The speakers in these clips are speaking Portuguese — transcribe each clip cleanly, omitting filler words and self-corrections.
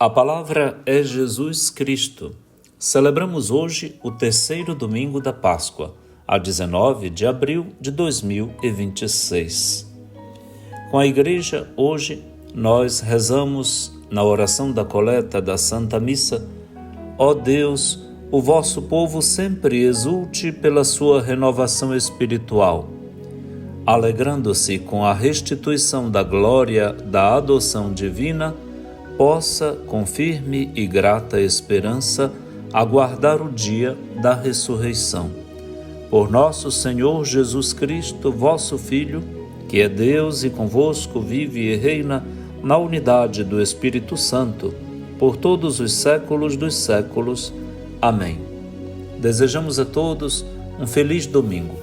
A palavra é Jesus Cristo. Celebramos hoje o terceiro domingo da Páscoa, a 19 de abril de 2026. Com a Igreja, hoje, nós rezamos na oração da coleta da Santa Missa: ó Deus, o vosso povo sempre exulte pela sua renovação espiritual, alegrando-se com a restituição da glória da adoção divina, possa, com firme e grata esperança, aguardar o dia da ressurreição. Por nosso Senhor Jesus Cristo, vosso Filho, que é Deus e convosco vive e reina na unidade do Espírito Santo, por todos os séculos dos séculos. Amém. Desejamos a todos um feliz domingo.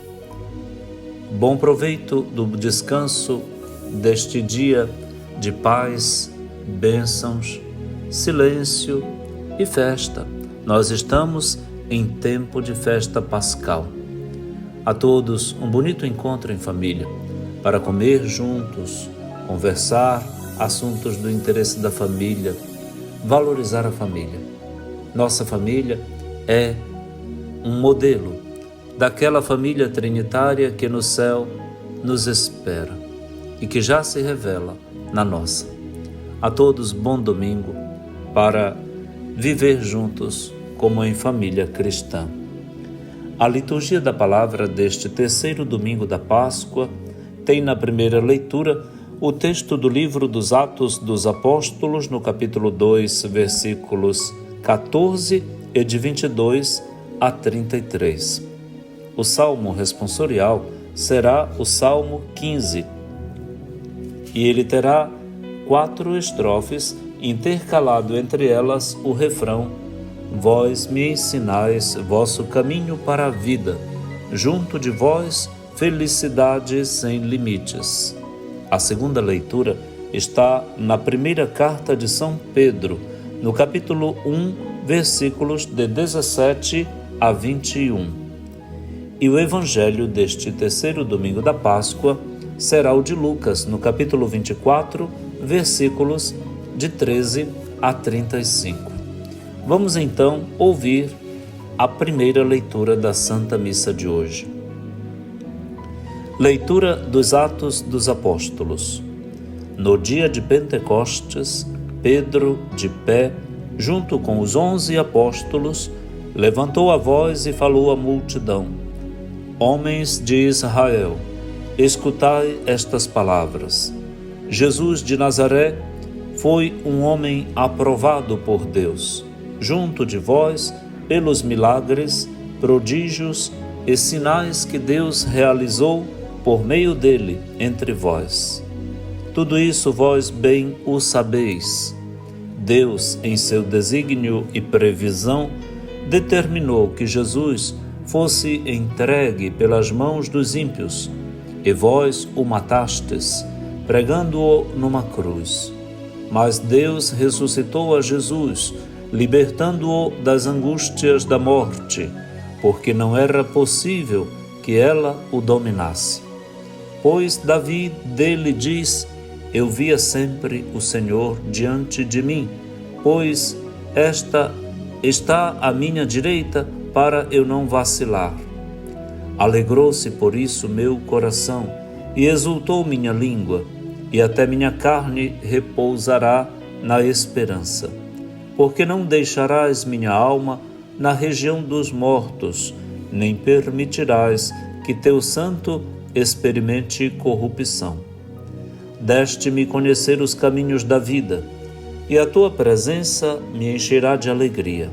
Bom proveito do descanso deste dia de paz, bênçãos, silêncio e festa. Nós estamos em tempo de festa pascal. A todos um bonito encontro em família, para comer juntos, conversar assuntos do interesse da família, valorizar a família. Nossa família é um modelo daquela família trinitária que no céu nos espera e que já se revela na nossa. A todos bom domingo para viver juntos como em família cristã. A liturgia da palavra deste terceiro domingo da Páscoa tem na primeira leitura o texto do livro dos Atos dos Apóstolos, no capítulo 2, versículos 14 e de 22 a 33. O salmo responsorial será o Salmo 15 e ele terá 4 estrofes, intercalado entre elas o refrão: vós me ensinais vosso caminho para a vida, junto de vós felicidade sem limites. A segunda leitura está na primeira carta de São Pedro, no capítulo 1, versículos de 17 a 21. E o evangelho deste terceiro domingo da Páscoa será o de Lucas, no capítulo 24, versículos de 13 a 35. Vamos então ouvir a primeira leitura da Santa Missa de hoje. Leitura dos Atos dos Apóstolos. No dia de Pentecostes, Pedro, de pé, junto com os 11 apóstolos, levantou a voz e falou à multidão: homens de Israel, escutai estas palavras. Jesus de Nazaré foi um homem aprovado por Deus, junto de vós, pelos milagres, prodígios e sinais que Deus realizou por meio dele entre vós. Tudo isso vós bem o sabeis. Deus, em seu desígnio e previsão, determinou que Jesus fosse entregue pelas mãos dos ímpios, e vós o matastes, pregando-o numa cruz. Mas Deus ressuscitou a Jesus, libertando-o das angústias da morte, porque não era possível que ela o dominasse. Pois Davi dele diz: eu via sempre o Senhor diante de mim, pois esta está à minha direita para eu não vacilar. Alegrou-se por isso meu coração, e exultou minha língua, e até minha carne repousará na esperança. Porque não deixarás minha alma na região dos mortos, nem permitirás que teu santo experimente corrupção. Deste-me conhecer os caminhos da vida, e a tua presença me encherá de alegria.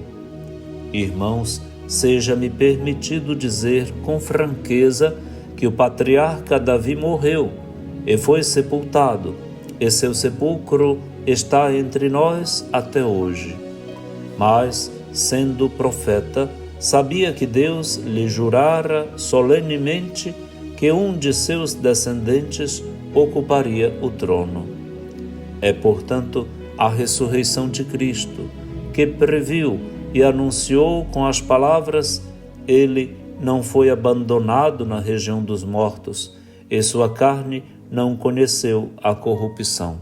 Irmãos, seja-me permitido dizer com franqueza que o patriarca Davi morreu e foi sepultado, e seu sepulcro está entre nós até hoje. Mas, sendo profeta, sabia que Deus lhe jurara solenemente que um de seus descendentes ocuparia o trono. É, portanto, a ressurreição de Cristo, que previu e anunciou com as palavras: ele não foi abandonado na região dos mortos, e sua carne não conheceu a corrupção.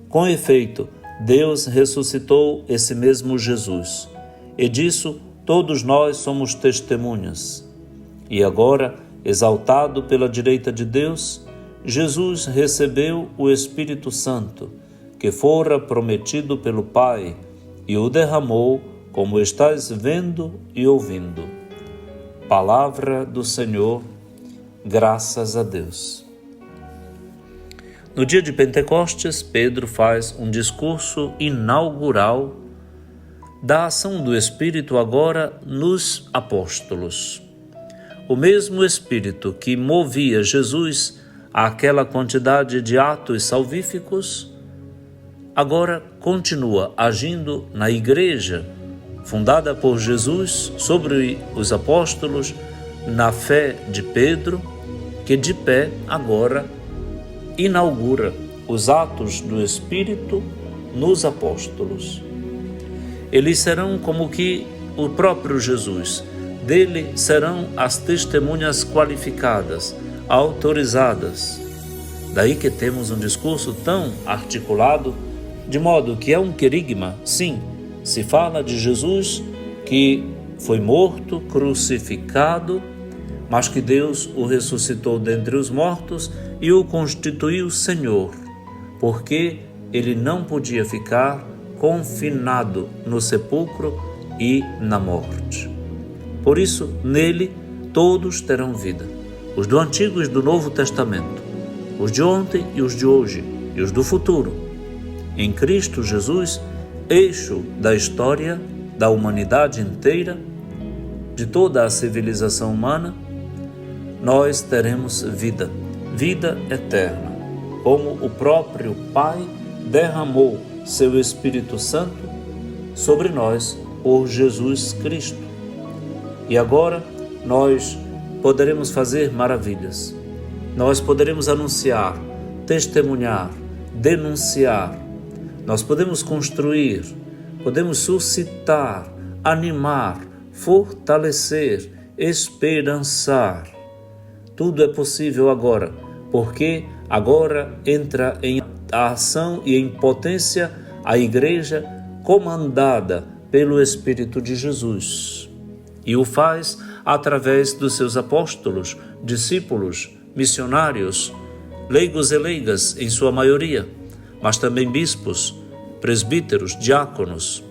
Com efeito, Deus ressuscitou esse mesmo Jesus, e disso todos nós somos testemunhas. E agora, exaltado pela direita de Deus, Jesus recebeu o Espírito Santo, que fora prometido pelo Pai, e o derramou, como estás vendo e ouvindo. Palavra do Senhor, graças a Deus. No dia de Pentecostes, Pedro faz um discurso inaugural da ação do Espírito agora nos apóstolos. O mesmo Espírito que movia Jesus àquela quantidade de atos salvíficos, agora continua agindo na igreja, fundada por Jesus sobre os apóstolos, na fé de Pedro, que de pé agora inaugura os atos do Espírito nos apóstolos. Eles serão como que o próprio Jesus. Dele serão as testemunhas qualificadas, autorizadas. Daí que temos um discurso tão articulado, de modo que é um querigma. Sim, se fala de Jesus que foi morto, crucificado, mas que Deus o ressuscitou dentre os mortos e o constituiu Senhor, porque ele não podia ficar confinado no sepulcro e na morte. Por isso, nele todos terão vida, os do Antigo e do Novo Testamento, os de ontem e os de hoje, e os do futuro. Em Cristo Jesus, eixo da história da humanidade inteira, de toda a civilização humana, nós teremos vida, vida eterna, como o próprio Pai derramou seu Espírito Santo sobre nós por Jesus Cristo. E agora nós poderemos fazer maravilhas, nós poderemos anunciar, testemunhar, denunciar, nós podemos construir, podemos suscitar, animar, fortalecer, esperançar. Tudo é possível agora, porque agora entra em ação e em potência a igreja comandada pelo Espírito de Jesus. E o faz através dos seus apóstolos, discípulos, missionários, leigos e leigas em sua maioria, mas também bispos, presbíteros, diáconos,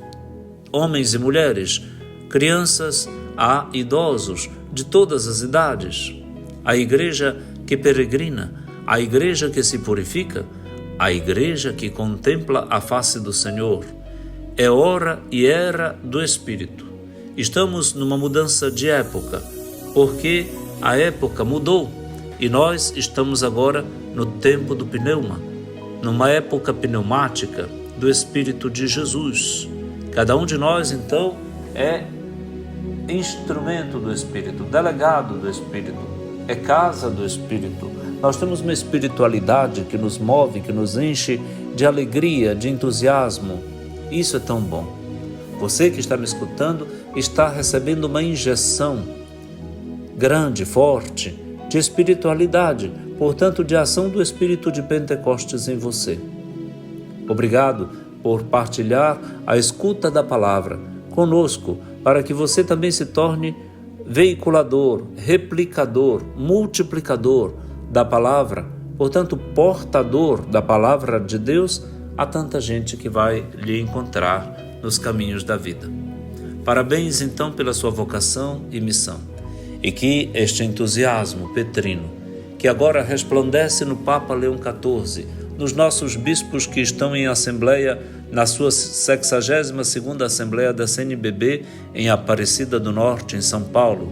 homens e mulheres, crianças a idosos de todas as idades. A igreja que peregrina, a igreja que se purifica, a igreja que contempla a face do Senhor. É hora e era do Espírito. Estamos numa mudança de época, porque a época mudou e nós estamos agora no tempo do pneuma, numa época pneumática do Espírito de Jesus. Cada um de nós, então, é instrumento do Espírito, delegado do Espírito, é casa do Espírito. Nós temos uma espiritualidade que nos move, que nos enche de alegria, de entusiasmo. Isso é tão bom. Você que está me escutando está recebendo uma injeção grande, forte, de espiritualidade, portanto, de ação do Espírito de Pentecostes em você. Obrigado por partilhar a escuta da palavra conosco, para que você também se torne veiculador, replicador, multiplicador da palavra, portanto, portador da palavra de Deus a tanta gente que vai lhe encontrar nos caminhos da vida. Parabéns, então, pela sua vocação e missão. E que este entusiasmo petrino, que agora resplandece no Papa Leão XIV, nos nossos bispos que estão em assembleia, na sua 62ª Assembleia da CNBB em Aparecida do Norte, em São Paulo,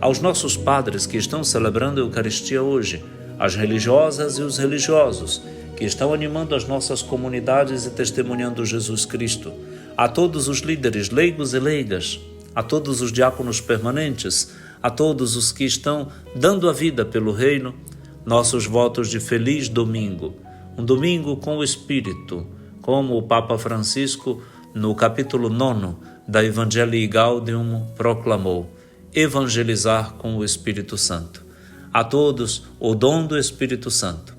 aos nossos padres que estão celebrando a Eucaristia hoje, as religiosas e os religiosos que estão animando as nossas comunidades e testemunhando Jesus Cristo, a todos os líderes leigos e leigas, a todos os diáconos permanentes, a todos os que estão dando a vida pelo reino, nossos votos de feliz domingo, um domingo com o Espírito, como o Papa Francisco, no capítulo 9 da Evangelii Gaudium, proclamou: evangelizar com o Espírito Santo. A todos o dom do Espírito Santo.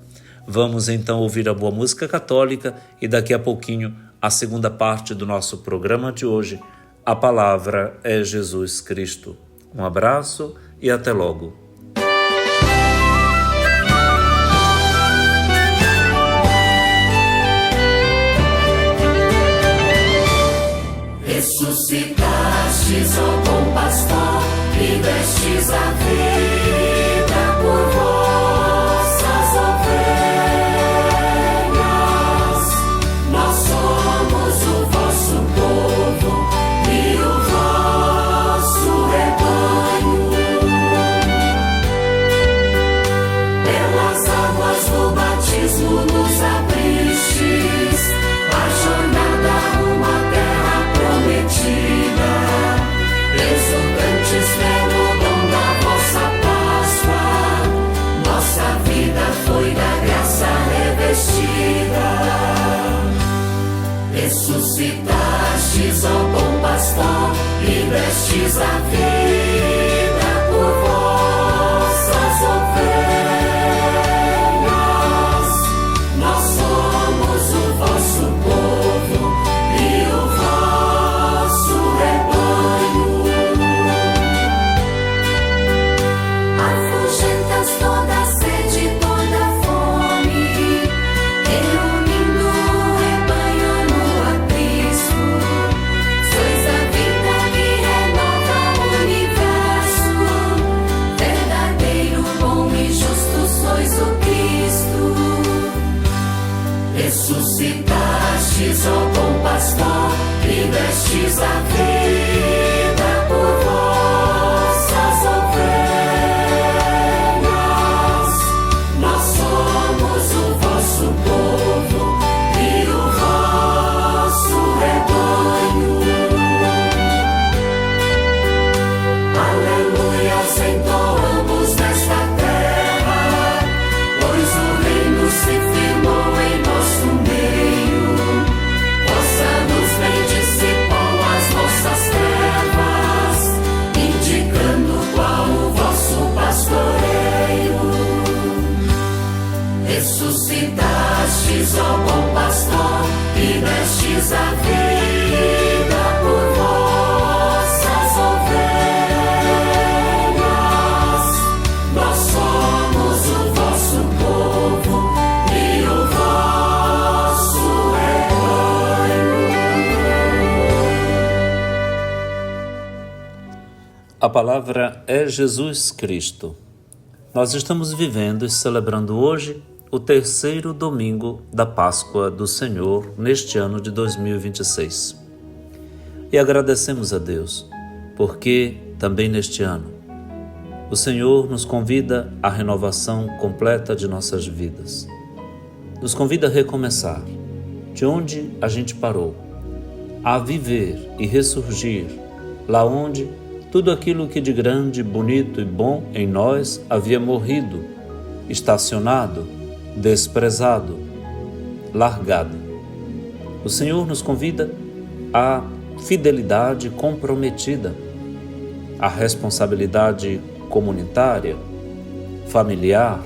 Vamos então ouvir a boa música católica e daqui a pouquinho a segunda parte do nosso programa de hoje. A palavra é Jesus Cristo. Um abraço e até logo. Ressuscitastes, ó bom pastor, e destes a vida por vossas ovelhas. Nós somos o vosso povo e o vosso rebanho. Pelas águas do batismo nos abristes, a jornada rumo à terra prometida, exultantes pelo dom da vossa Páscoa. Nossa vida foi da graça revestida. Ressuscitastes, ó bom pastor, e destes a vida por vossas ovelhas. Nós somos o vosso povo e o vosso rebanho. Afugentas toda sede, toda fome, reunindo o rebanho no aprisco. Sois a vida que renova o universo, verdadeiro, bom e justo sois o Cristo. Ressuscitastes, ó bom pastor, e destes a vida por vossas ovelhas. Nós somos o vosso povo e o vosso rebanho. Aleluias entoamos nesta terra, pois o reino se firmou em nosso meio. Vossa luz vem dissipou as nossas trevas, indicando qual o vosso pastoreio. Ressuscitastes, ó bom pastor, e destes a vida por vossas ovelhas. Nós somos o vosso povo e o vosso rebanho. A palavra é Jesus Cristo. Nós estamos vivendo e celebrando hoje o terceiro domingo da Páscoa do Senhor neste ano de 2026. E agradecemos a Deus, porque também neste ano o Senhor nos convida à renovação completa de nossas vidas. Nos convida a recomeçar de onde a gente parou, a viver e ressurgir lá onde tudo aquilo que de grande, bonito e bom em nós havia morrido, estacionado, desprezado, largado. O Senhor nos convida à fidelidade comprometida, à responsabilidade comunitária, familiar,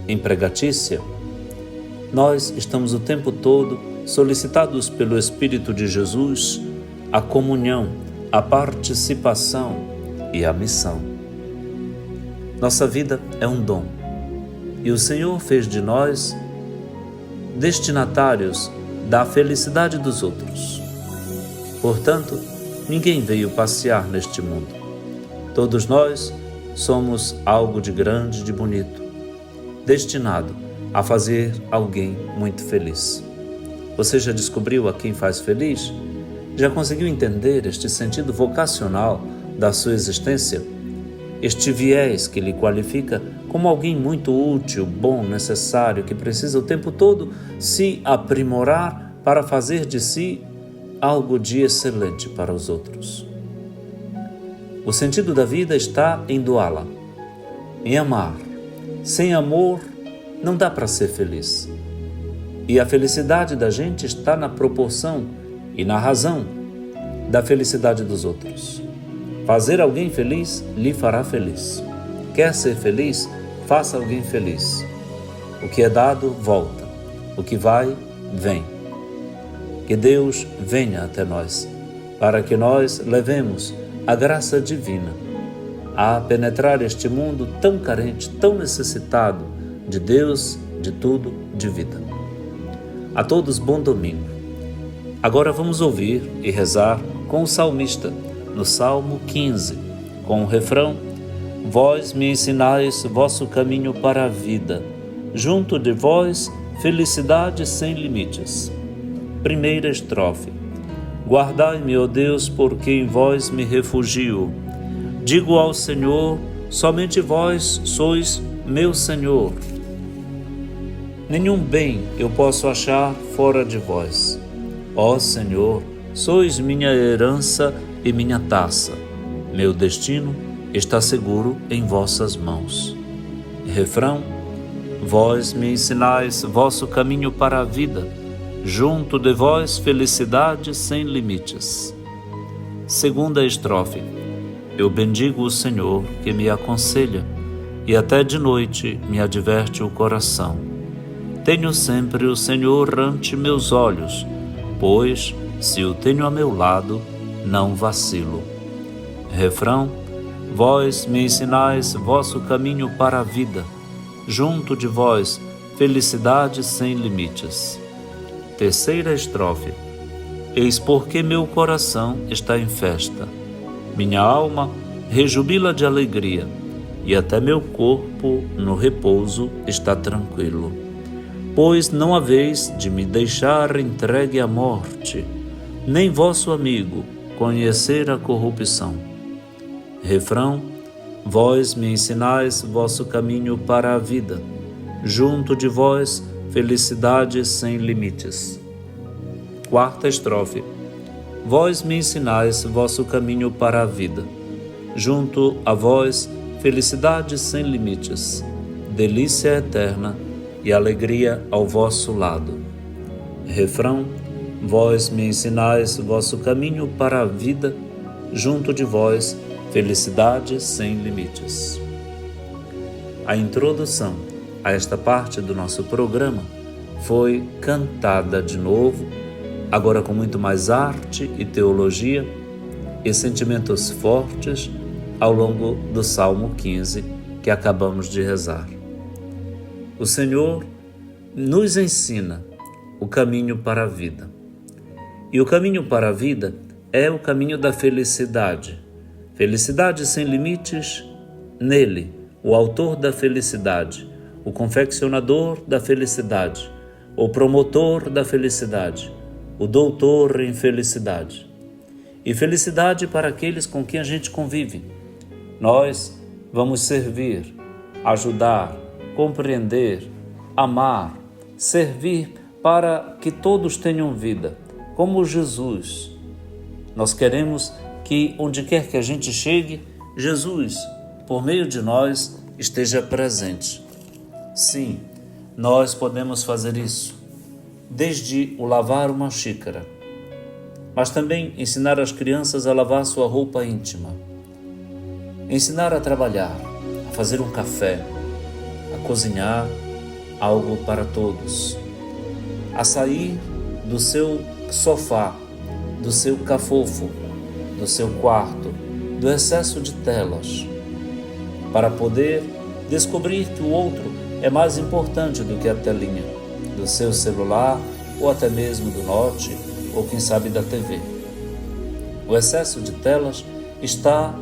empregatícia. Nós estamos o tempo todo solicitados pelo Espírito de Jesus a comunhão, a participação e a missão. Nossa vida é um dom e o Senhor fez de nós destinatários da felicidade dos outros. Portanto, ninguém veio passear neste mundo. Todos nós somos algo de grande, de bonito, destinado a fazer alguém muito feliz. Você já descobriu a quem faz feliz? Já conseguiu entender este sentido vocacional da sua existência? Este viés que lhe qualifica como alguém muito útil, bom, necessário, que precisa o tempo todo se aprimorar para fazer de si algo de excelente para os outros. O sentido da vida está em doá-la, em amar. Sem amor, não dá para ser feliz. E a felicidade da gente está na proporção e na razão da felicidade dos outros. Fazer alguém feliz lhe fará feliz. Quer ser feliz? Faça alguém feliz. O que é dado, volta. O que vai, vem. Que Deus venha até nós, para que nós levemos a graça divina a penetrar este mundo tão carente, tão necessitado de Deus, de tudo, de vida. A todos, bom domingo. Agora vamos ouvir e rezar com o salmista, no Salmo 15, com o refrão: Vós me ensinais vosso caminho para a vida, junto de vós felicidade sem limites. Primeira estrofe. Guardai-me, ó Deus, porque em vós me refugio. Digo ao Senhor, somente vós sois meu Senhor. Nenhum bem eu posso achar fora de vós. Ó Senhor, sois minha herança e minha taça. Meu destino está seguro em vossas mãos. Refrão: Vós me ensinais vosso caminho para a vida, junto de vós felicidade sem limites. Segunda estrofe. Eu bendigo o Senhor que me aconselha, e até de noite me adverte o coração. Tenho sempre o Senhor ante meus olhos, pois, se o tenho a meu lado, não vacilo. Refrão: Vós me ensinais vosso caminho para a vida, junto de vós felicidade sem limites. Terceira estrofe. Eis porque meu coração está em festa, minha alma rejubila de alegria, e até meu corpo no repouso está tranquilo. Pois não haveis de me deixar entregue à morte, nem vosso amigo conhecer a corrupção. Refrão: Vós me ensinais vosso caminho para a vida, junto de vós felicidade sem limites. Quarta estrofe. Vós me ensinais vosso caminho para a vida, junto a vós felicidade sem limites, delícia eterna e alegria ao vosso lado. Refrão: Vós me ensinais vosso caminho para a vida, junto de vós felicidade sem limites. A introdução a esta parte do nosso programa foi cantada de novo, agora com muito mais arte e teologia e sentimentos fortes ao longo do Salmo 15 que acabamos de rezar. O Senhor nos ensina o caminho para a vida. E o caminho para a vida é o caminho da felicidade. Felicidade sem limites nele, o autor da felicidade, o confeccionador da felicidade, o promotor da felicidade, o doutor em felicidade. E felicidade para aqueles com quem a gente convive. Nós vamos servir, ajudar, compreender, amar, servir para que todos tenham vida, como Jesus. Nós queremos que onde quer que a gente chegue, Jesus, por meio de nós, esteja presente. Sim, nós podemos fazer isso, desde o lavar uma xícara, mas também ensinar as crianças a lavar sua roupa íntima, ensinar a trabalhar, a fazer um café, a cozinhar algo para todos, a sair do seu sofá, do seu cafofo, do seu quarto, do excesso de telas, para poder descobrir que o outro é mais importante do que a telinha, do seu celular ou até mesmo do note ou quem sabe da TV. O excesso de telas está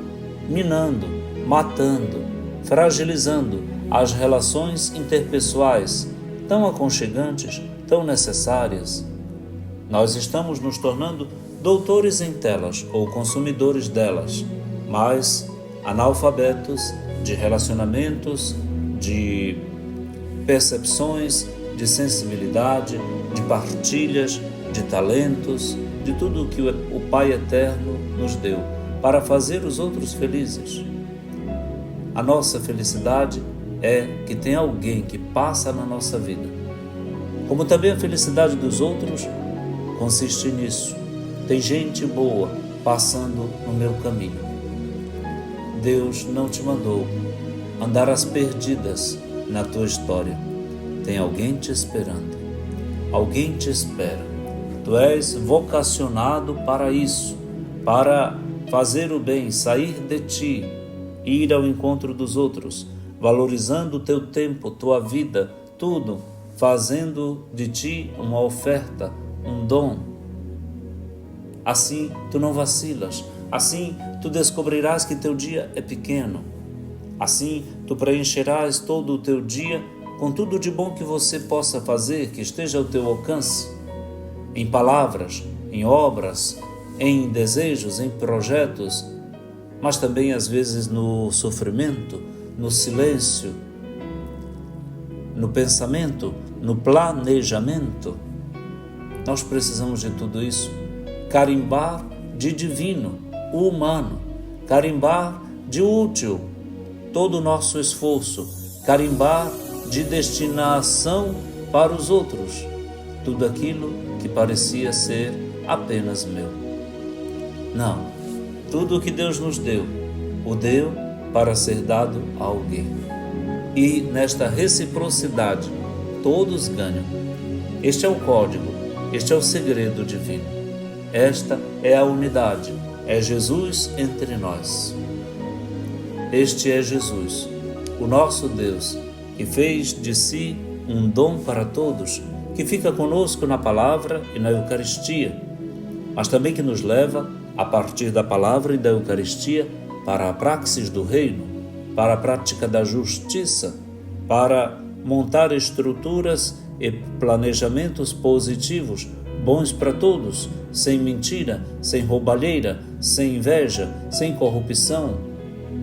minando, matando, fragilizando as relações interpessoais tão aconchegantes, tão necessárias. Nós estamos nos tornando doutores em telas ou consumidores delas, mas analfabetos de relacionamentos, de percepções, de sensibilidade, de partilhas, de talentos, de tudo o que o Pai Eterno nos deu para fazer os outros felizes. A nossa felicidade é que tem alguém que passa na nossa vida. Como também a felicidade dos outros consiste nisso. Tem gente boa passando no meu caminho. Deus não te mandou andar às perdidas na tua história. tem alguém te esperando. Alguém te espera. Tu és vocacionado para isso, para fazer o bem, sair de ti, ir ao encontro dos outros, valorizando o teu tempo, tua vida, tudo, fazendo de ti uma oferta, um dom. Assim tu não vacilas, assim tu descobrirás que teu dia é pequeno. Assim tu preencherás todo o teu dia com tudo de bom que você possa fazer, que esteja ao teu alcance, em palavras, em obras, em desejos, em projetos, mas também às vezes no sofrimento, no silêncio, no pensamento, no planejamento. Nós precisamos de tudo isso, carimbar de divino, humano, carimbar de útil todo o nosso esforço, carimbar de destinação para os outros, tudo aquilo que parecia ser apenas meu. Não, tudo o que Deus nos deu, o deu para ser dado a alguém. E nesta reciprocidade, todos ganham. Este é o código, este é o segredo divino. Esta é a unidade, é Jesus entre nós. Este é Jesus, o nosso Deus, que fez de si um dom para todos, que fica conosco na palavra e na Eucaristia, mas também que nos leva, a partir da palavra e da Eucaristia, para a praxis do reino, para a prática da justiça, para montar estruturas e planejamentos positivos, bons para todos, sem mentira, sem roubalheira, sem inveja, sem corrupção,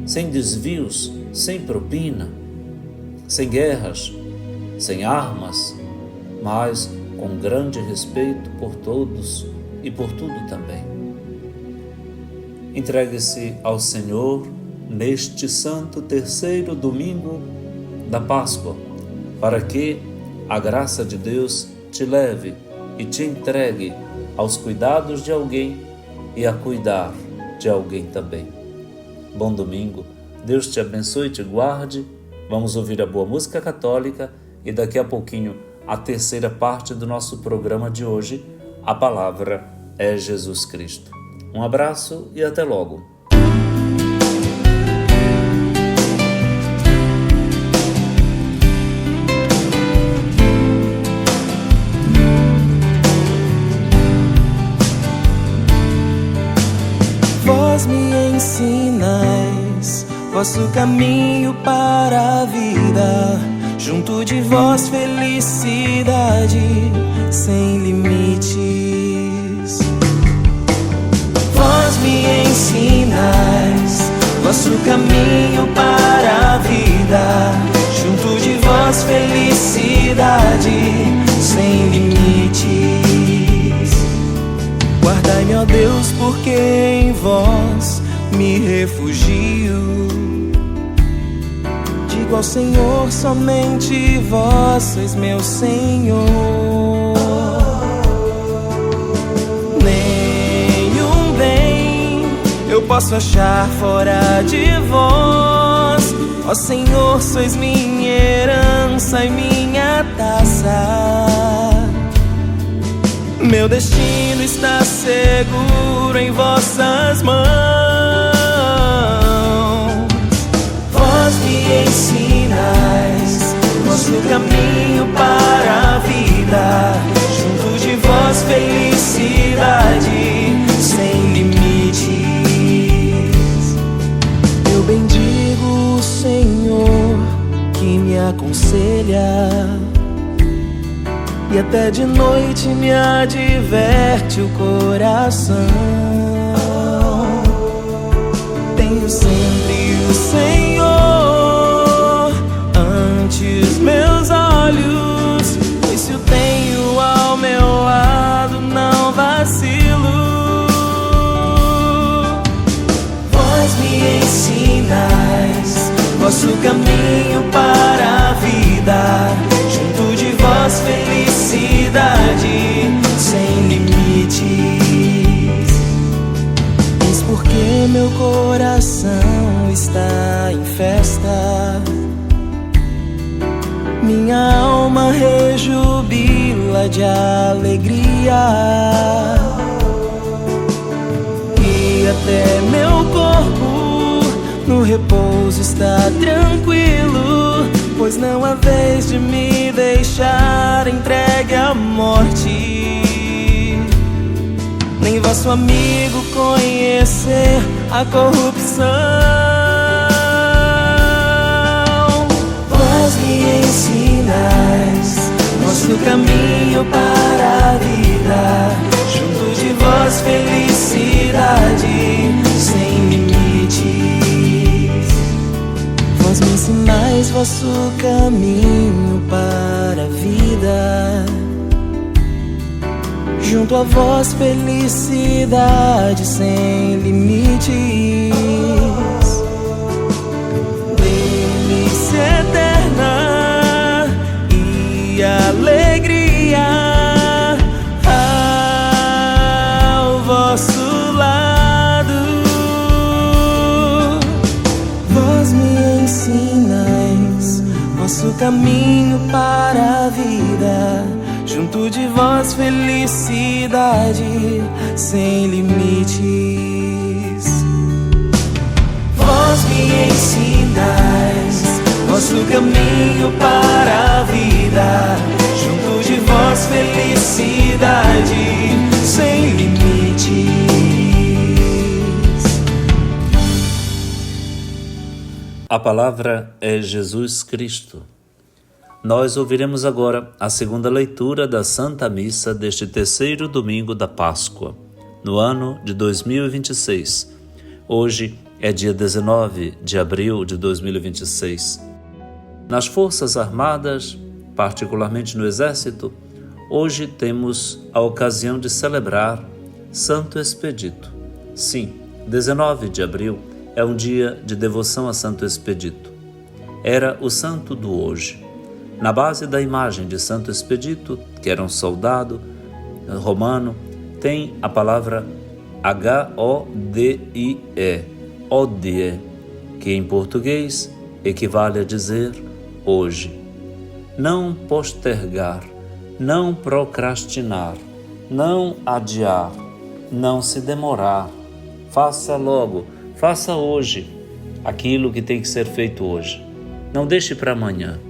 sem desvios, sem propina, sem guerras, sem armas, mas com grande respeito por todos e por tudo também. Entregue-se ao Senhor neste santo terceiro domingo da Páscoa, para que a graça de Deus te leve e te entregue aos cuidados de alguém e a cuidar de alguém também. Bom domingo, Deus te abençoe e te guarde. Vamos ouvir a boa música católica e daqui a pouquinho a terceira parte do nosso programa de hoje, a palavra é Jesus Cristo. Um abraço e até logo. Vós me ensinais vosso caminho para a vida, junto de vós felicidade sem limites. Vós me ensinais vosso caminho para a vida, junto de vós felicidade sem limites. Guardai-me, ó Deus, porque em vós me refugio. Digo ao Senhor, somente vós sois meu Senhor. Nenhum bem eu posso achar fora de vós. Ó Senhor, sois minha herança e minha taça. Meu destino está seguro em vossas mãos. Vós me ensinais vosso caminho para a vida, junto de vós felicidade sem limites. Eu bendigo o Senhor que me aconselha, e até de noite me adverte o coração. Tenho sempre o Senhor ante os meus olhos, pois se o tenho ao meu lado não vacilo. Vós me ensinais vosso caminho para a vida, junto de vós felicidade sem limites. Eis porque meu coração está em festa, minha alma estrela de alegria, e até meu corpo no repouso está tranquilo, pois não há vez de me deixar entregue à morte, nem vosso amigo conhecer a corrupção. Vós me ensinais vosso caminho para a vida, junto de vós felicidade sem limites. Vós me ensinais vosso caminho para a vida, junto a vós felicidade sem limites. Delícia eterna e alegria ao vosso lado. Vós me ensinais vosso caminho para a vida, junto de vós felicidade sem limites. Vós me ensinais vosso caminho para a vida, junto de vós felicidade sem limites. A palavra é Jesus Cristo. Nós ouviremos agora a segunda leitura da Santa Missa deste terceiro domingo da Páscoa, no ano de 2026. Hoje é dia 19 de abril de 2026. Nas Forças Armadas, particularmente no Exército, hoje temos a ocasião de celebrar Santo Expedito. Sim, 19 de abril é um dia de devoção a Santo Expedito. Era o santo do hoje. Na base da imagem de Santo Expedito, que era um soldado romano, tem a palavra H-O-D-I-E, odie, que em português equivale a dizer hoje. Não postergar, não procrastinar, não adiar, não se demorar. Faça logo, faça hoje aquilo que tem que ser feito hoje. Não deixe para amanhã.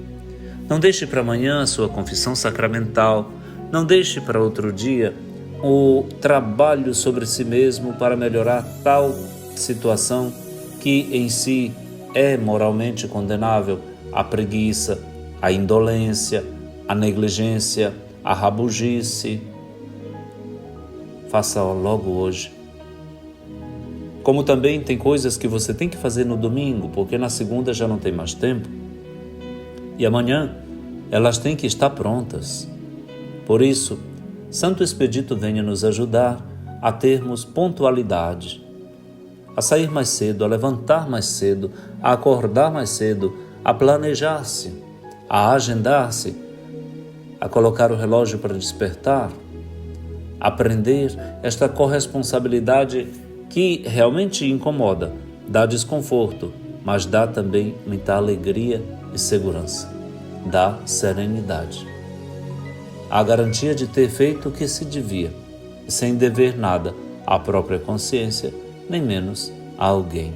Não deixe para amanhã a sua confissão sacramental. Não deixe para outro dia o trabalho sobre si mesmo para melhorar tal situação que em si é moralmente condenável: a preguiça, a indolência, a negligência, a rabugice. Faça logo hoje. Como também tem coisas que você tem que fazer no domingo, porque na segunda já não tem mais tempo. E amanhã elas têm que estar prontas. Por isso, Santo Expedito venha nos ajudar a termos pontualidade, a sair mais cedo, a levantar mais cedo, a acordar mais cedo, a planejar-se, a agendar-se, a colocar o relógio para despertar, aprender esta corresponsabilidade que realmente incomoda, dá desconforto, mas dá também muita alegria e segurança, dá serenidade. A garantia de ter feito o que se devia, sem dever nada à própria consciência, nem menos a alguém.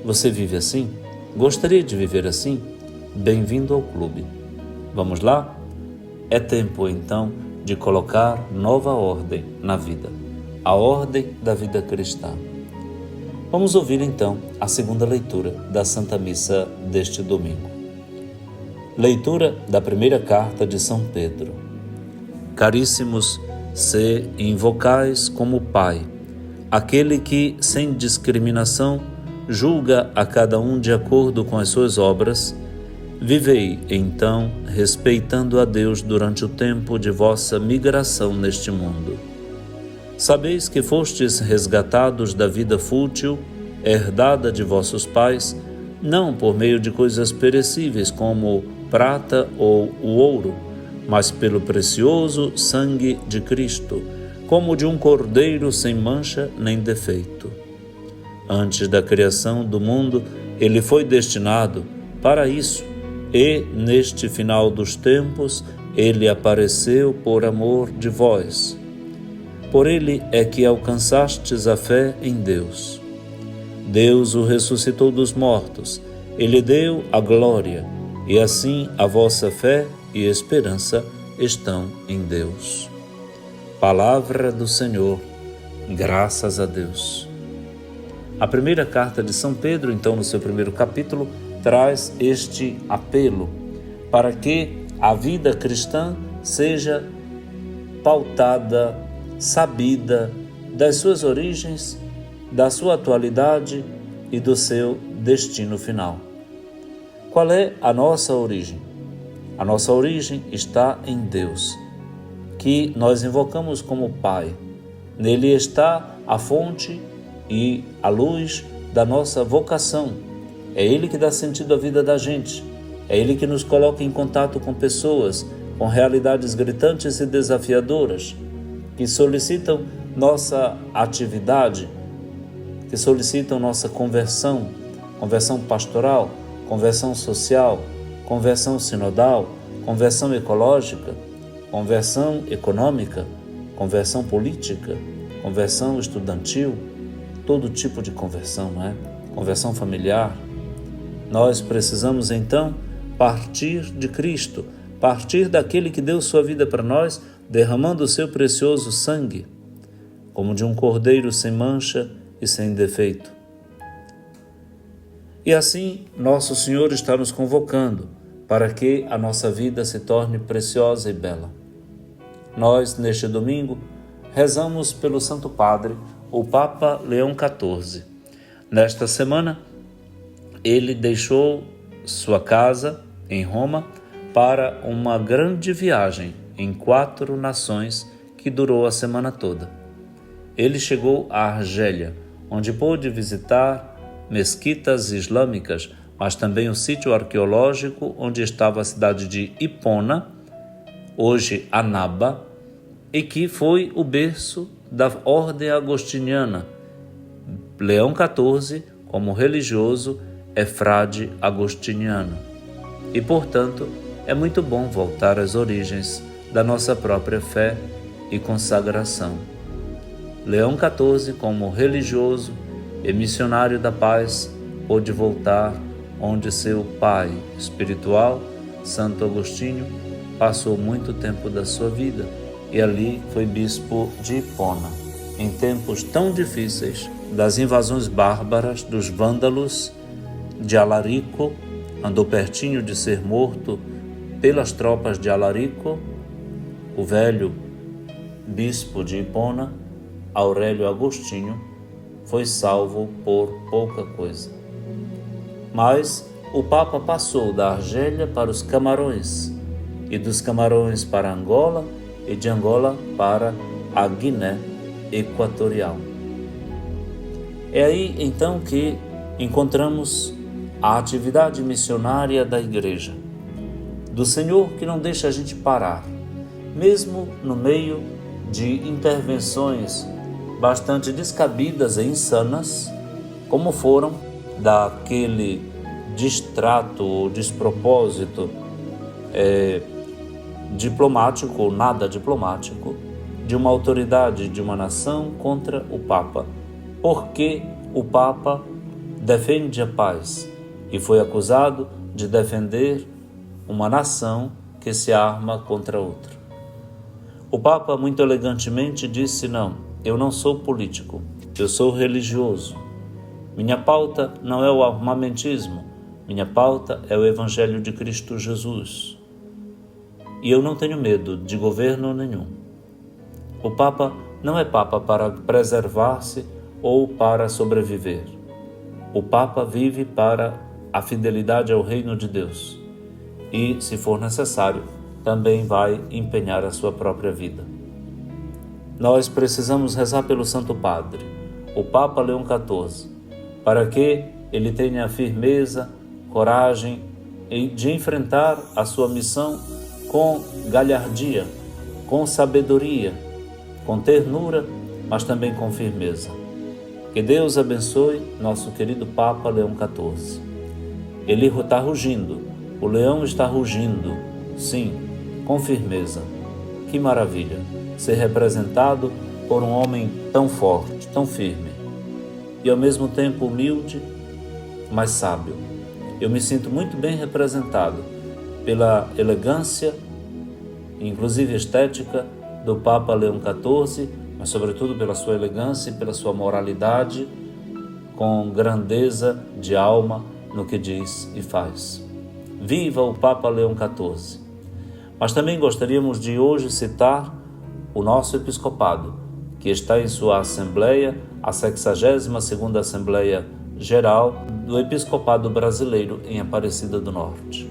Você vive assim? Gostaria de viver assim? Bem-vindo ao clube. Vamos lá? É tempo, então, de colocar nova ordem na vida, a ordem da vida cristã. Vamos ouvir, então, a segunda leitura da Santa Missa deste domingo. Leitura da primeira carta de São Pedro. Caríssimos, se invocais como Pai, aquele que, sem discriminação, julga a cada um de acordo com as suas obras, vivei, então, respeitando a Deus durante o tempo de vossa migração neste mundo. Sabeis que fostes resgatados da vida fútil, herdada de vossos pais, não por meio de coisas perecíveis como prata ou o ouro, mas pelo precioso sangue de Cristo, como de um cordeiro sem mancha nem defeito. Antes da criação do mundo, ele foi destinado para isso, e, neste final dos tempos, Ele apareceu por amor de vós. Por ele é que alcançastes a fé em Deus. Deus o ressuscitou dos mortos, ele deu a glória, e assim a vossa fé e esperança estão em Deus. Palavra do Senhor, graças a Deus. A primeira carta de São Pedro, então, no seu primeiro capítulo, traz este apelo para que a vida cristã seja pautada, sabida das suas origens, da sua atualidade e do seu destino final. Qual é a nossa origem? A nossa origem está em Deus, que nós invocamos como Pai. Nele está a fonte e a luz da nossa vocação. É Ele que dá sentido à vida da gente. É Ele que nos coloca em contato com pessoas, com realidades gritantes e desafiadoras, que solicitam nossa atividade, que solicitam nossa conversão, conversão pastoral, conversão social, conversão sinodal, conversão ecológica, conversão econômica, conversão política, conversão estudantil, todo tipo de conversão, não é? Conversão familiar. Nós precisamos então partir de Cristo, partir daquele que deu sua vida para nós, derramando o seu precioso sangue, como de um cordeiro sem mancha e sem defeito. E assim, nosso Senhor está nos convocando para que a nossa vida se torne preciosa e bela. Nós, neste domingo, rezamos pelo Santo Padre, o Papa Leão XIV. Nesta semana, ele deixou sua casa em Roma para uma grande viagem em 4 nações que durou a semana toda. Ele chegou à Argélia, onde pôde visitar mesquitas islâmicas, mas também o sítio arqueológico onde estava a cidade de Hipona, hoje Annaba, e que foi o berço da ordem agostiniana. Leão XIV, como religioso, é frade agostiniano. E, portanto, é muito bom voltar às origens da nossa própria fé e consagração. Leão XIV, como religioso e missionário da paz, pôde voltar onde seu pai espiritual, Santo Agostinho, passou muito tempo da sua vida, e ali foi bispo de Hipona. Em tempos tão difíceis das invasões bárbaras dos vândalos, de Alarico, andou pertinho de ser morto pelas tropas de Alarico, o velho bispo de Hipona, Aurélio Agostinho, foi salvo por pouca coisa. Mas o Papa passou da Argélia para os Camarões, e dos Camarões para Angola, e de Angola para a Guiné Equatorial. É aí então que encontramos a atividade missionária da Igreja, do Senhor, que não deixa a gente parar, mesmo no meio de intervenções bastante descabidas e insanas, como foram daquele distrato ou despropósito diplomático ou nada diplomático de uma autoridade de uma nação contra o Papa, porque o Papa defende a paz e foi acusado de defender uma nação que se arma contra outra. O Papa muito elegantemente disse: não, eu não sou político, eu sou religioso. Minha pauta não é o armamentismo, minha pauta é o Evangelho de Cristo Jesus. E eu não tenho medo de governo nenhum. O Papa não é Papa para preservar-se ou para sobreviver. O Papa vive para a fidelidade ao reino de Deus e, se for necessário, também vai empenhar a sua própria vida. Nós precisamos rezar pelo Santo Padre, o Papa Leão XIV, para que ele tenha firmeza, coragem de enfrentar a sua missão com galhardia, com sabedoria, com ternura, mas também com firmeza. Que Deus abençoe nosso querido Papa Leão XIV. Ele está rugindo, o leão está rugindo, sim, com firmeza. Que maravilha ser representado por um homem tão forte, tão firme e ao mesmo tempo humilde, mas sábio. Eu me sinto muito bem representado pela elegância, inclusive estética, do Papa Leão XIV, mas sobretudo pela sua elegância e pela sua moralidade, com grandeza de alma no que diz e faz. Viva o Papa Leão XIV! Mas também gostaríamos de hoje citar o nosso episcopado, que está em sua Assembleia, a 62ª Assembleia Geral do Episcopado Brasileiro em Aparecida do Norte.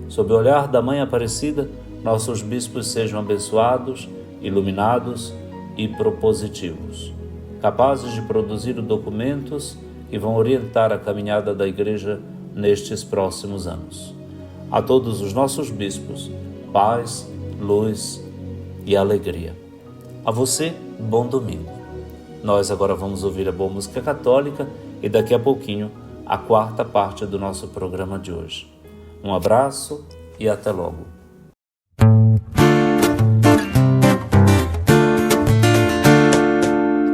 Sob o olhar da Mãe Aparecida, nossos bispos sejam abençoados, iluminados e propositivos, capazes de produzir documentos que vão orientar a caminhada da Igreja nestes próximos anos. A todos os nossos bispos, paz, luz e alegria. A você, bom domingo. Nós agora vamos ouvir a boa música católica e daqui a pouquinho a quarta parte do nosso programa de hoje. Um abraço e até logo.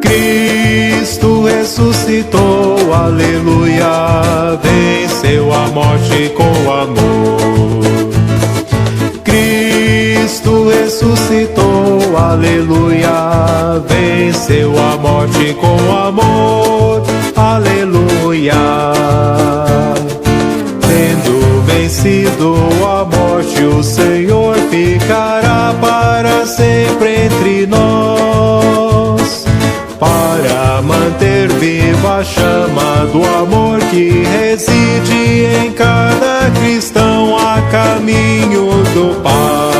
Cristo ressuscitou, aleluia, venceu a morte com amor. Cristo ressuscitou, aleluia, venceu a morte com amor, aleluia. Tendo vencido a morte, o Senhor ficará para sempre entre nós, para manter viva a chama do amor que reside em cada cristão a caminho do Pai.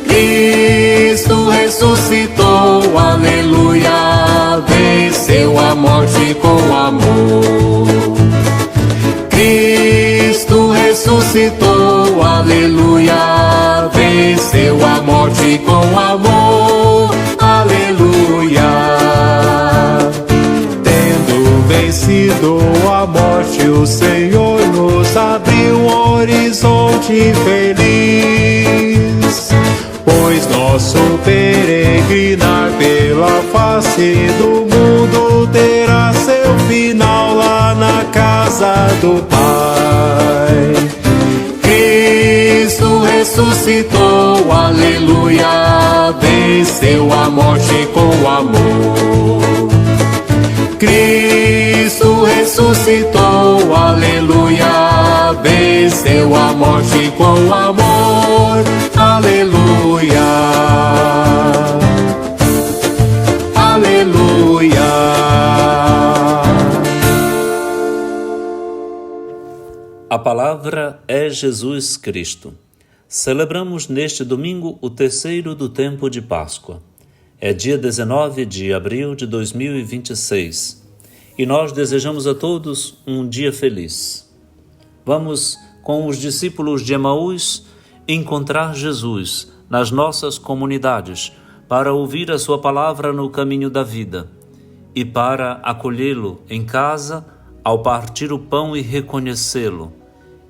Cristo ressuscitou, aleluia, venceu a morte com amor. Cristo ressuscitou, aleluia, venceu a morte com amor, aleluia. Tendo vencido a morte, o Senhor nos abriu um horizonte feliz, pois nosso peregrinar pela face do mundo terá seu final lá na casa do Pai. Cristo ressuscitou, aleluia, venceu a morte com amor. Cristo ressuscitou, aleluia, venceu a morte com amor, aleluia, aleluia. A palavra é Jesus Cristo. Celebramos neste domingo o terceiro do tempo de Páscoa. É dia 19 de abril de 2026 e nós desejamos a todos um dia feliz. Vamos, com os discípulos de Emaús, encontrar Jesus nas nossas comunidades para ouvir a sua palavra no caminho da vida e para acolhê-lo em casa ao partir o pão e reconhecê-lo.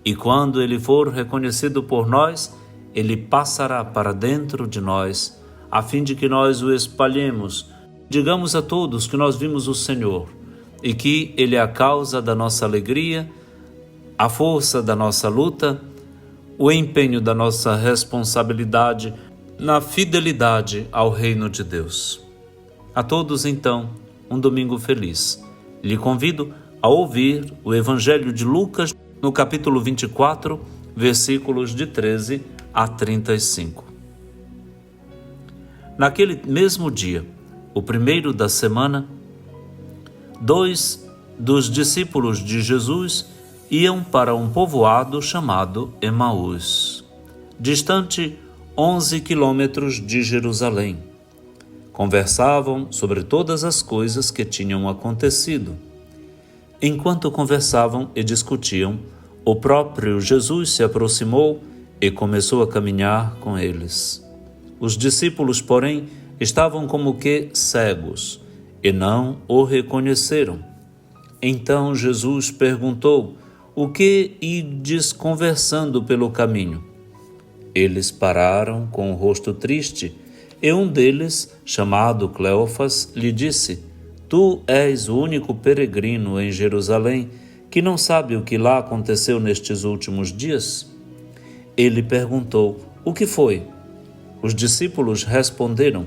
E quando ele for reconhecido por nós, ele passará para dentro de nós, a fim de que nós o espalhemos, digamos a todos que nós vimos o Senhor e que ele é a causa da nossa alegria, a força da nossa luta, o empenho da nossa responsabilidade na fidelidade ao reino de Deus. A todos, então, um domingo feliz. Lhe convido a ouvir o Evangelho de Lucas, no capítulo 24, versículos de 13 a 35. Naquele mesmo dia, o primeiro da semana, 2 dos discípulos de Jesus iam para um povoado chamado Emaús, distante 11 quilômetros de Jerusalém. Conversavam sobre todas as coisas que tinham acontecido. Enquanto conversavam e discutiam, o próprio Jesus se aproximou e começou a caminhar com eles. Os discípulos, porém, estavam como que cegos e não o reconheceram. Então Jesus perguntou: o que ides conversando pelo caminho? Eles pararam com o rosto triste, e um deles, chamado Cleófas, lhe disse: Tu és o único peregrino em Jerusalém que não sabe o que lá aconteceu nestes últimos dias? Ele perguntou: O que foi? Os discípulos responderam: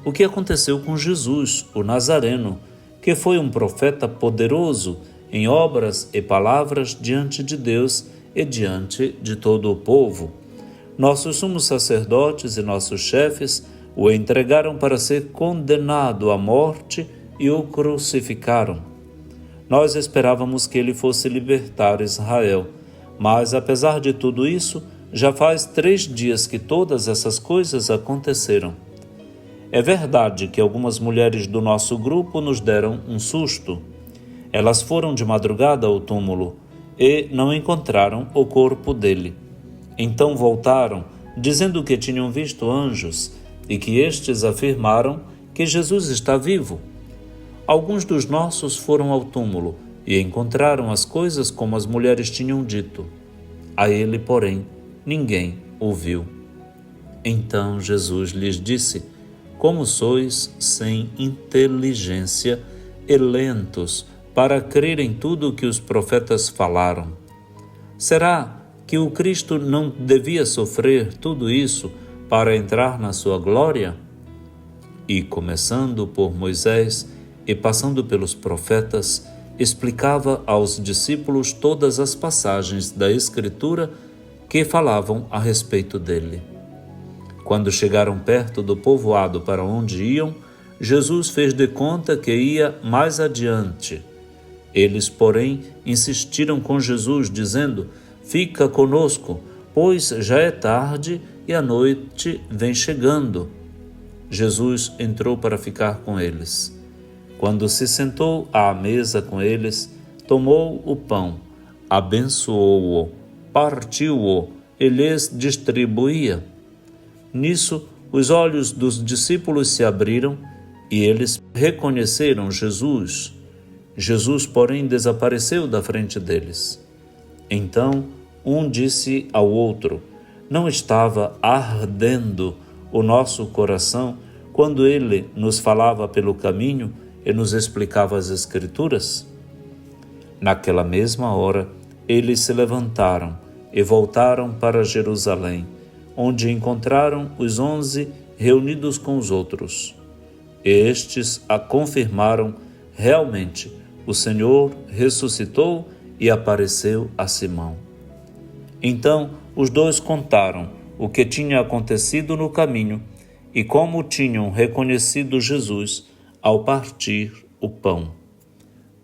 O que aconteceu com Jesus, o Nazareno, que foi um profeta poderoso em obras e palavras diante de Deus e diante de todo o povo. Nossos sumos sacerdotes e nossos chefes o entregaram para ser condenado à morte e o crucificaram. Nós esperávamos que ele fosse libertar Israel, mas apesar de tudo isso, já faz 3 dias que todas essas coisas aconteceram. É verdade que algumas mulheres do nosso grupo nos deram um susto. Elas foram de madrugada ao túmulo e não encontraram o corpo dele. Então voltaram, dizendo que tinham visto anjos e que estes afirmaram que Jesus está vivo. Alguns dos nossos foram ao túmulo e encontraram as coisas como as mulheres tinham dito. A ele, porém, ninguém o viu. Então Jesus lhes disse: Como sois sem inteligência e lentos para crer em tudo o que os profetas falaram. Será que o Cristo não devia sofrer tudo isso para entrar na sua glória? E, começando por Moisés e passando pelos profetas, explicava aos discípulos todas as passagens da Escritura que falavam a respeito dele. Quando chegaram perto do povoado para onde iam, Jesus fez de conta que ia mais adiante. Eles, porém, insistiram com Jesus, dizendo: Fica conosco, pois já é tarde e a noite vem chegando. Jesus entrou para ficar com eles. Quando se sentou à mesa com eles, tomou o pão, abençoou-o, partiu-o e lhes distribuía. Nisso, os olhos dos discípulos se abriram e eles reconheceram Jesus. Jesus, porém, desapareceu da frente deles. Então, um disse ao outro: Não estava ardendo o nosso coração quando ele nos falava pelo caminho e nos explicava as Escrituras? Naquela mesma hora, eles se levantaram e voltaram para Jerusalém, onde encontraram os 11 reunidos com os outros. Estes a confirmaram: realmente, o Senhor ressuscitou e apareceu a Simão. Então, os dois contaram o que tinha acontecido no caminho e como tinham reconhecido Jesus ao partir o pão.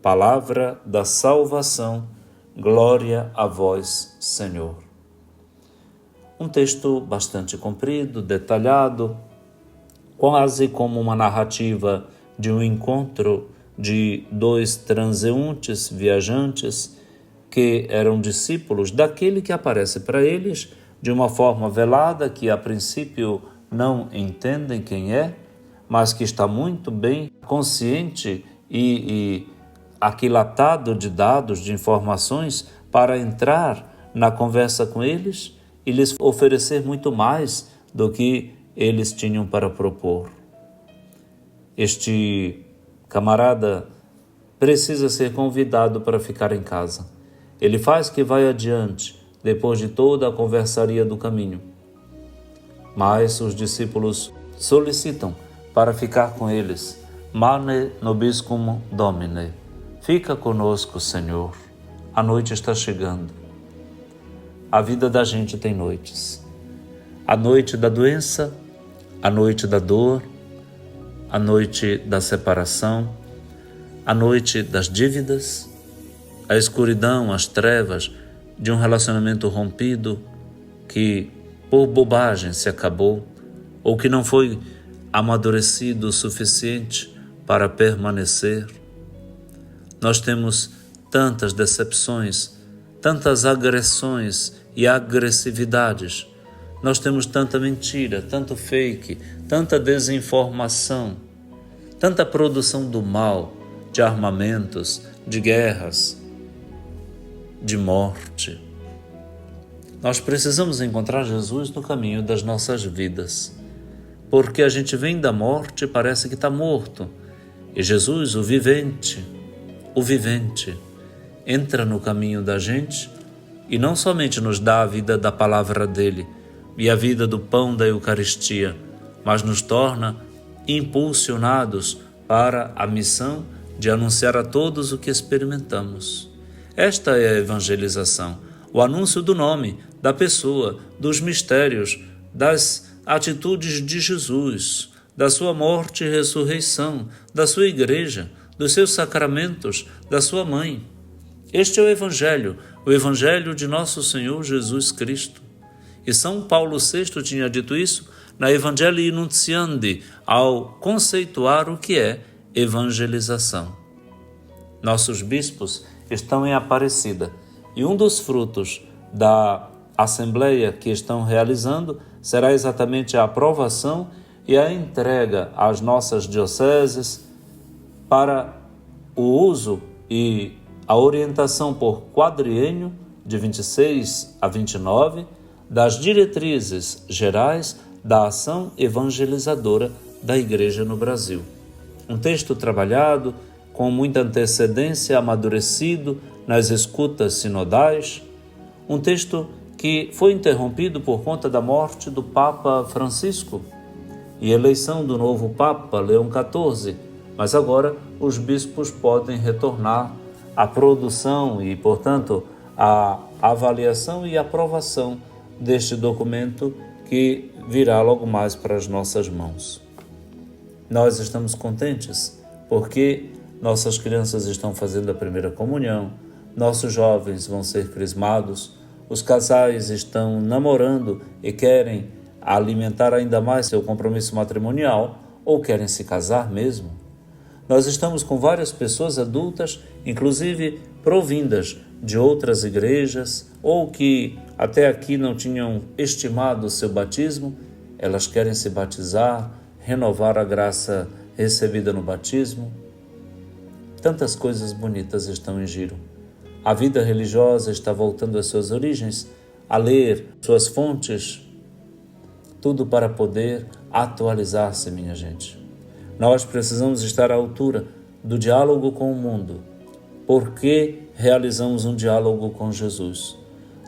Palavra da salvação, glória a vós, Senhor. Um texto bastante comprido, detalhado, quase como uma narrativa de um encontro de 2 transeuntes viajantes que eram discípulos daquele que aparece para eles de uma forma velada, que a princípio não entendem quem é, mas que está muito bem consciente e aquilatado de dados, de informações, para entrar na conversa com eles e lhes oferecer muito mais do que eles tinham para propor. Este camarada precisa ser convidado para ficar em casa. Ele faz que vai adiante, depois de toda a conversaria do caminho. Mas os discípulos solicitam para ficar com eles. Mane nobiscum Domine. Fica conosco, Senhor. A noite está chegando. A vida da gente tem noites. A noite da doença, a noite da dor, a noite da separação, a noite das dívidas, a escuridão, as trevas de um relacionamento rompido que por bobagem se acabou ou que não foi amadurecido o suficiente para permanecer. Nós temos tantas decepções, tantas agressões e agressividades. Nós temos tanta mentira, tanto fake, tanta desinformação, tanta produção do mal, de armamentos, de guerras, de morte. Nós precisamos encontrar Jesus no caminho das nossas vidas, porque a gente vem da morte e parece que está morto. E Jesus, o vivente, entra no caminho da gente e não somente nos dá a vida da palavra dele e a vida do pão da Eucaristia, mas nos torna impulsionados para a missão de anunciar a todos o que experimentamos. Esta é a evangelização, o anúncio do nome, da pessoa, dos mistérios, das atitudes de Jesus, da sua morte e ressurreição, da sua igreja, dos seus sacramentos, da sua mãe. Este é o Evangelho de nosso Senhor Jesus Cristo. E São Paulo VI tinha dito isso na Evangelii Nuntiandi, ao conceituar o que é evangelização. Nossos bispos estão em Aparecida e um dos frutos da assembleia que estão realizando será exatamente a aprovação e a entrega às nossas dioceses para o uso e a orientação por quadriênio de 26 a 29 das diretrizes gerais da ação evangelizadora da Igreja no Brasil. Um texto trabalhado com muita antecedência, amadurecido nas escutas sinodais, um texto que foi interrompido por conta da morte do Papa Francisco e eleição do novo Papa Leão XIV, mas agora os bispos podem retornar à produção e, portanto, à avaliação e aprovação deste documento que virá logo mais para as nossas mãos. Nós estamos contentes porque nossas crianças estão fazendo a primeira comunhão, nossos jovens vão ser crismados, os casais estão namorando e querem alimentar ainda mais seu compromisso matrimonial ou querem se casar mesmo. Nós estamos com várias pessoas adultas, inclusive provindas de outras igrejas ou que até aqui não tinham estimado o seu batismo, elas querem se batizar, renovar a graça recebida no batismo. Tantas coisas bonitas estão em giro. A vida religiosa está voltando às suas origens, a ler suas fontes, tudo para poder atualizar-se, minha gente. Nós precisamos estar à altura do diálogo com o mundo, porque realizamos um diálogo com Jesus.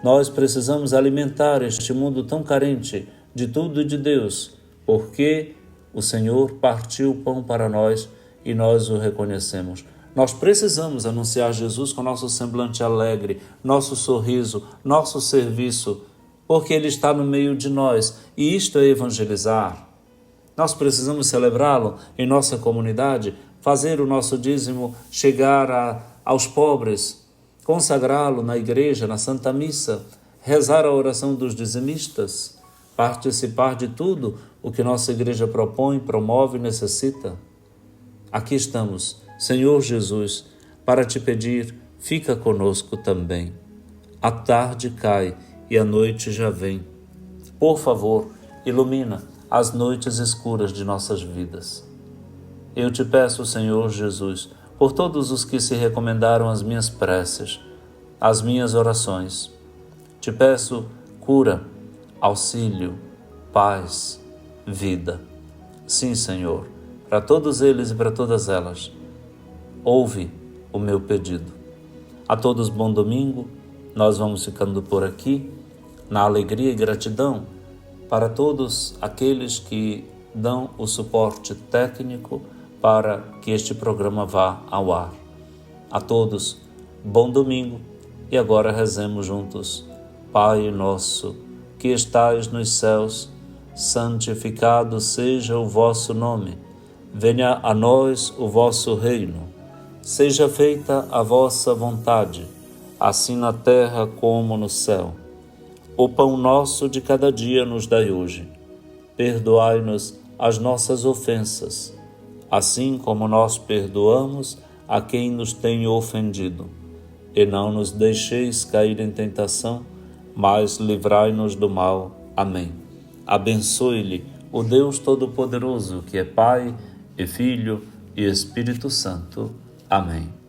Nós precisamos alimentar este mundo tão carente de tudo e de Deus, porque o Senhor partiu o pão para nós e nós o reconhecemos. Nós precisamos anunciar Jesus com nosso semblante alegre, nosso sorriso, nosso serviço, porque Ele está no meio de nós e isto é evangelizar. Nós precisamos celebrá-lo em nossa comunidade, fazer o nosso dízimo chegar aos pobres, consagrá-lo na igreja, na Santa Missa, rezar a oração dos dizimistas, participar de tudo o que nossa igreja propõe, promove e necessita. Aqui estamos, Senhor Jesus, para te pedir, fica conosco também. A tarde cai e a noite já vem. Por favor, ilumina as noites escuras de nossas vidas. Eu te peço, Senhor Jesus, por todos os que se recomendaram às minhas preces, às minhas orações. Te peço cura, auxílio, paz, vida. Sim, Senhor, para todos eles e para todas elas. Ouve o meu pedido. A todos bom domingo, nós vamos ficando por aqui, na alegria e gratidão para todos aqueles que dão o suporte técnico para que este programa vá ao ar. A todos, bom domingo e agora rezemos juntos. Pai nosso, que estais nos céus, santificado seja o vosso nome. Venha a nós o vosso reino. Seja feita a vossa vontade, assim na terra como no céu. O pão nosso de cada dia nos dai hoje. Perdoai-nos as nossas ofensas, assim como nós perdoamos a quem nos tem ofendido. E não nos deixeis cair em tentação, mas livrai-nos do mal. Amém. Abençoe-lhe o Deus Todo-Poderoso, que é Pai e Filho e Espírito Santo. Amém.